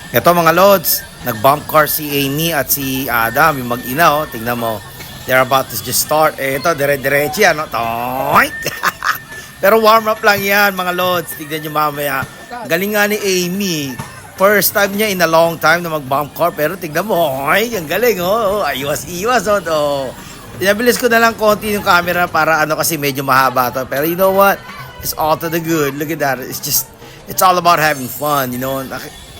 Ito mga lods, nag-bump car si Amy at si Adam, yung mag-ina, oh. Tingnan mo. They're about to just start. Ito, dire-diretso yan, no? Toink! Pero warm up lang yan, mga lods. Tignan nyo mamaya. Galing nga ni Amy. First time niya in a long time na mag-bump car. Pero tignan mo, ay, ang galing, oh. Iwas-iwas, oh. Oh. Pinabilis ko na lang konti yung camera para kasi medyo mahaba to. Pero you know what? It's all to the good. Look at that. It's all about having fun, you know?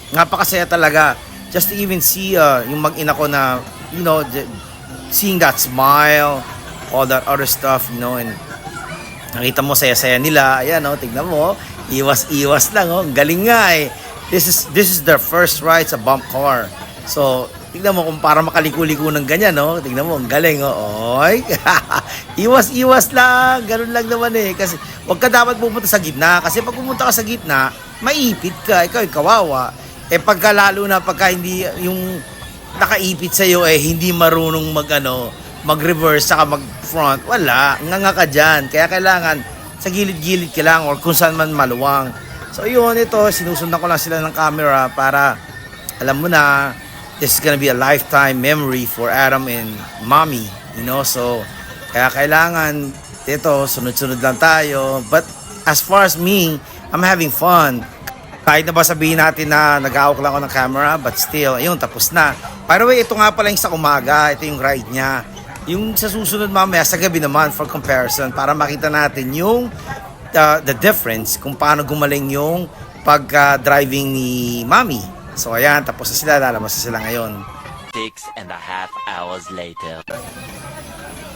Napakasaya talaga. Just to even see yung mag-ina ko na, you know, seeing that smile, all that other stuff, you know, and nakita mo saya-saya nila. Ayan, oh, tignan mo, iwas-iwas lang, oh. Galing nga eh. This is their first ride sa bump car. So, tignan mo kung para makaliko-liko ng ganyan, no? Tignan mo, ang galing, oh. Oy. Iwas-iwas lang. Ganun lang naman eh. Kasi, wag ka dapat pupunta sa gitna. Kasi pag pumunta ka sa gitna, maipit ka. Ikaw, kawawa. Eh, pagka lalo na, pagka hindi, yung nakaipit sa'yo, hindi marunong mag-reverse, saka mag-front. Wala. Nga ka dyan. Kaya kailangan, sa gilid-gilid ka lang, or kung saan man maluwang. So, yun, ito, sinusundan ko lang sila ng camera para, alam mo na, this is gonna be a lifetime memory for Adam and Mommy, you know, so kaya kailangan ito, sunod-sunod lang tayo. But as far as me, I'm having fun. Kahit na ba sabihin natin na nag-aawak lang ako ng camera, but still, ayun, tapos na. By the way, ito nga pala yung sa umaga, ito yung ride niya. Yung sa susunod mamaya, sa gabi naman, for comparison, para makita natin yung the difference, kung paano gumaling yung pag-driving ni Mommy. So ayan, tapos na sila, lalabas na sila ngayon. 6.5 hours later.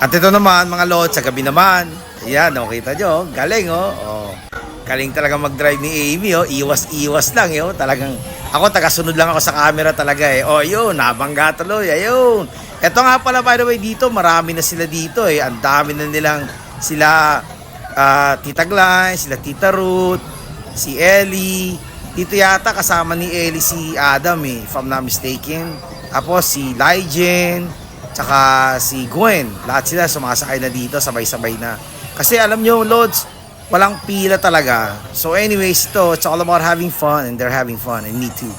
At ito naman mga lods, sa gabi naman. Ayan, kita nyo, galing oh. Galing talaga mag-drive ni Amy, oh. Iwas-iwas lang, yo. Talagang, ako tagasunod lang ako sa camera talaga eh. Oh, yun, nabangga tuloy, ayun. Ito nga pala, by the way, dito, marami na sila dito eh. Ang dami na nilang sila, Tita Glenn, sila Tita Ruth, si Ellie. Dito yata kasama ni Ellie si Adam if I'm not mistaken. Tapos si Lyjen, tsaka si Gwen. Lahat sila sumasakay na dito, sabay-sabay na. Kasi alam nyo, Lods, walang pila talaga. So anyways, it's all about having fun, and they're having fun, and me too.